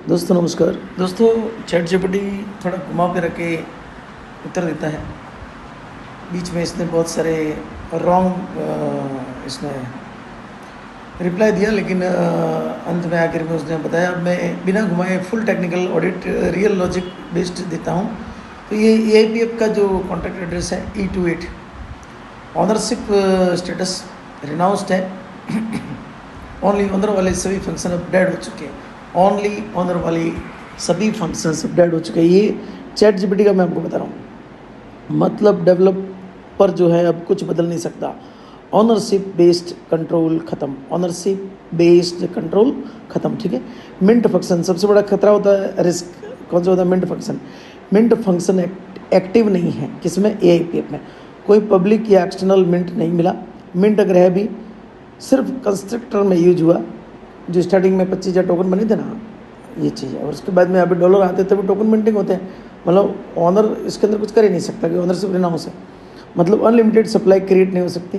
दोस्तों नमस्कार। दोस्तों चैट जीपीटी थोड़ा घुमा के रख के उत्तर देता है। बीच में इसने बहुत सारे रॉन्ग इसने रिप्लाई दिया, लेकिन अंत में आखिर में उसने बताया। अब मैं बिना घुमाए full technical audit real logic based देता हूँ। तो ये AIPF का जो कॉन्टैक्ट एड्रेस है E28, ऑनरशिप स्टेटस रिनाउंस्ड है। ओनली ऑनर वाले सभी फंक्शन अब डेड हो चुके हैं। ओनली ऑनर वाली सभी फंक्शंस अपडेट हो चुके हैं। ये चैट जीपीटी का मैं आपको बता रहा हूँ। मतलब डेवलपर जो है अब कुछ बदल नहीं सकता। ऑनरशिप बेस्ड कंट्रोल खत्म, ऑनरशिप बेस्ड कंट्रोल खत्म। ठीक है। मिंट फंक्शन सबसे बड़ा खतरा होता है, रिस्क कौन सा होता है? Mint function. Mint function active नहीं है किसमें? AIPF में। कोई पब्लिक या एक्सटर्नल मिंट नहीं मिला। मिंट अगर है भी सिर्फ कंस्ट्रक्टर में यूज हुआ, जो स्टार्टिंग में 25,000 टोकन बने थे ना, ये चीज़ है। और उसके बाद में अभी डॉलर आते तभी टोकन मिंटिंग होते हैं। मतलब ऑनर इसके अंदर कुछ कर ही नहीं सकता कि ऑनरशिप रिनाउंस है। मतलब अनलिमिटेड सप्लाई क्रिएट नहीं हो सकती।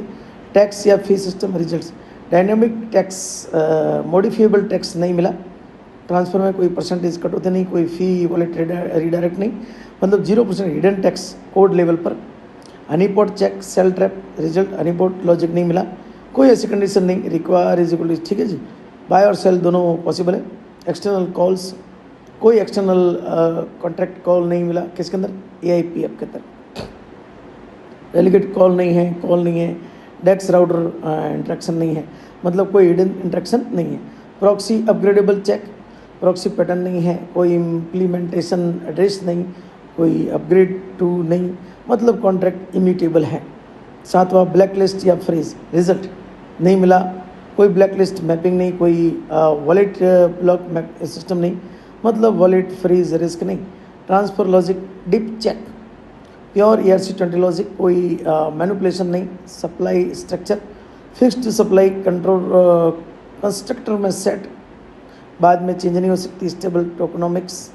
टैक्स या fee system results, dynamic tax, modifiable tax नहीं मिला। ट्रांसफर में कोई परसेंटेज कट होते नहीं, कोई फ़ी वॉलेट रिडायरेक्ट नहीं। मतलब 0% हिडन टैक्स कोड लेवल पर। Honeypot check sell trap result, honeypot logic नहीं मिला। कोई ऐसी कंडीशन नहीं, रिक्वायर इज इक्वल, ठीक है जी। बाय और सेल दोनों पॉसिबल है। एक्सटर्नल कॉल्स, कोई एक्सटर्नल कॉन्ट्रैक्ट कॉल नहीं मिला किसके अंदर? AIPF के अंदर। डेलीगेट कॉल नहीं है, कॉल नहीं है। डेक्स राउटर इंट्रैक्शन नहीं है, मतलब कोई हिडन इंट्रैक्शन नहीं है। Proxy upgradeable check, proxy pattern नहीं है। कोई इम्प्लीमेंटेशन एड्रेस नहीं, कोई अपग्रेड टू नहीं, मतलब कॉन्ट्रैक्ट इम्यूटेबल है। सातवां ब्लैक लिस्ट या फ्रीज रिजल्ट नहीं मिला। कोई ब्लैक लिस्ट मैपिंग नहीं, कोई वॉलेट ब्लॉक सिस्टम नहीं, मतलब वॉलेट फ्रीज रिस्क नहीं। Transfer logic deep check, pure ERC20 logic, कोई मैनिपुलेशन नहीं। Supply structure fixed supply control constructor में सेट, बाद में चेंज नहीं हो सकती। Stable tokenomics.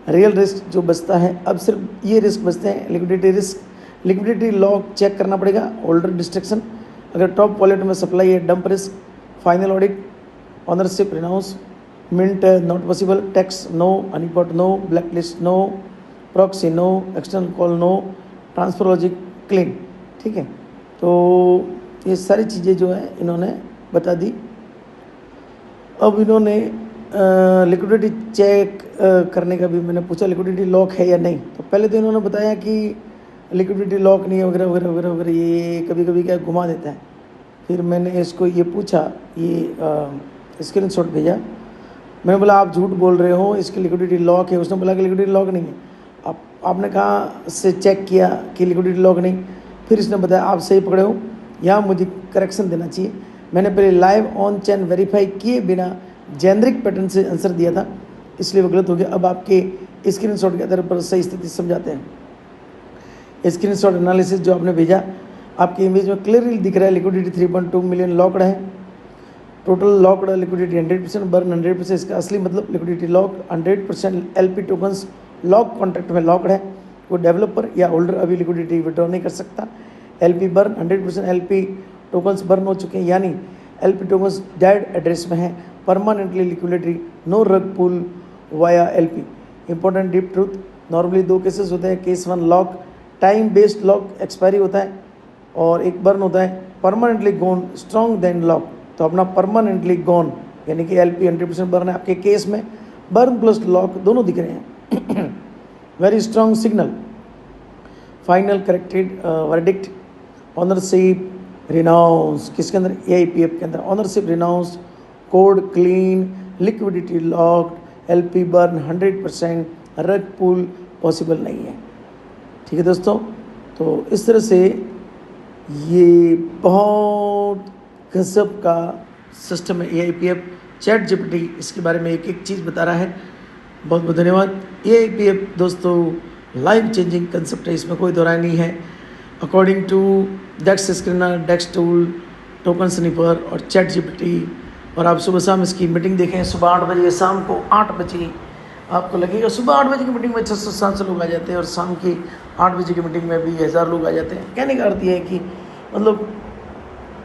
रियल रिस्क जो बचता है अब सिर्फ ये रिस्क बचते हैं, liquidity risk. Liquidity lock check करना पड़ेगा। होल्डर डिस्ट्रक्शन, अगर टॉप वॉलेट में सप्लाई है। Dump risk, final audit, ownership renounce, mint not possible, tax no, honeypot no, black list no, proxy no, external call no, transfer logic clean. ठीक है। तो ये सारी चीज़ें जो है इन्होंने बता दी। अब इन्होंने लिक्विडिटी चेक करने का भी मैंने पूछा, लिक्विडिटी लॉक है या नहीं। तो पहले तो इन्होंने बताया कि लिक्विडिटी लॉक नहीं है वगैरह वगैरह वगैरह वगैरह। ये कभी कभी क्या घुमा देता है। फिर मैंने इसको ये पूछा, ये स्क्रीनशॉट भेजा। मैंने बोला आप झूठ बोल रहे हो, इसकी लिक्विडिटी लॉक है। उसने बोला कि लिक्विडिटी लॉक नहीं है। आपने कहाँ से चेक किया कि लिक्विडिटी लॉक नहीं? फिर इसने बताया आप सही पकड़े हो, यहाँ मुझे करेक्शन देना चाहिए। मैंने पहले लाइव ऑन चैन वेरीफाई किए बिना जेनरिक पैटर्न से आंसर दिया था, इसलिए वो गलत हो गया। अब आपके स्क्रीनशॉट के आधार पर सही स्थिति समझाते हैं। स्क्रीनशॉट एनालिसिस जो आपने भेजा, आपकी इमेज में क्लियरली दिख रहा है लिक्विडिटी 3.2 मिलियन लॉक्ड है। Total locked liquidity 100%, burn 100%। इसका असली मतलब liquidity lock 100% LP tokens lock contract में लॉक्ड है। कोई डेवलपर या होल्डर अभी लिक्विडिटी विड्रॉ नहीं कर सकता। LP burn 100% LP tokens burn हो चुके हैं, यानी LP टोकन्स डेड एड्रेस में है। Permanently liquidity, no rug pull via LP। Important deep truth, normally 2 cases होते हैं। Case 1 lock, time based lock expiry होता है, और एक बर्न होता है permanently gone strong than lock. तो अपना परमानेंटली गॉन यानी कि LP 100% बर्न है। आपके केस में बर्न प्लस लॉक दोनों दिख रहे हैं। Very strong signal. Final corrected verdict, ownership renounce किसके अंदर? AIPF के अंदर। Ownership renounce, code clean, liquidity locked, LP burn 100%, रग पुल पॉसिबल नहीं है। ठीक है दोस्तों, तो इस तरह से ये बहुत गजब का सिस्टम है AIPF। चैट जीपीटी इसके बारे में एक एक चीज़ बता रहा है। बहुत बहुत धन्यवाद। AIPF दोस्तों लाइफ चेंजिंग कंसेप्ट है, इसमें कोई दो राय नहीं है। According to Dex Screener, Dex tool, token sniper और चैट जीपीटी। और आप सुबह शाम इसकी मीटिंग देखें, सुबह 8 बजे, शाम को 8 बजे। आपको लगेगा सुबह 8 बजे की मीटिंग में 600-700 लोग आ जाते हैं, और शाम की 8 बजे की मीटिंग में भी 1000 लोग आ जाते हैं। कहने का अर्थ ये है कि मतलब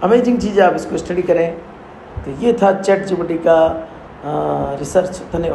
अमेजिंग चीज़ है, आप इसको स्टडी करें। तो ये था चैट जीपीटी का रिसर्च। धन्यवाद।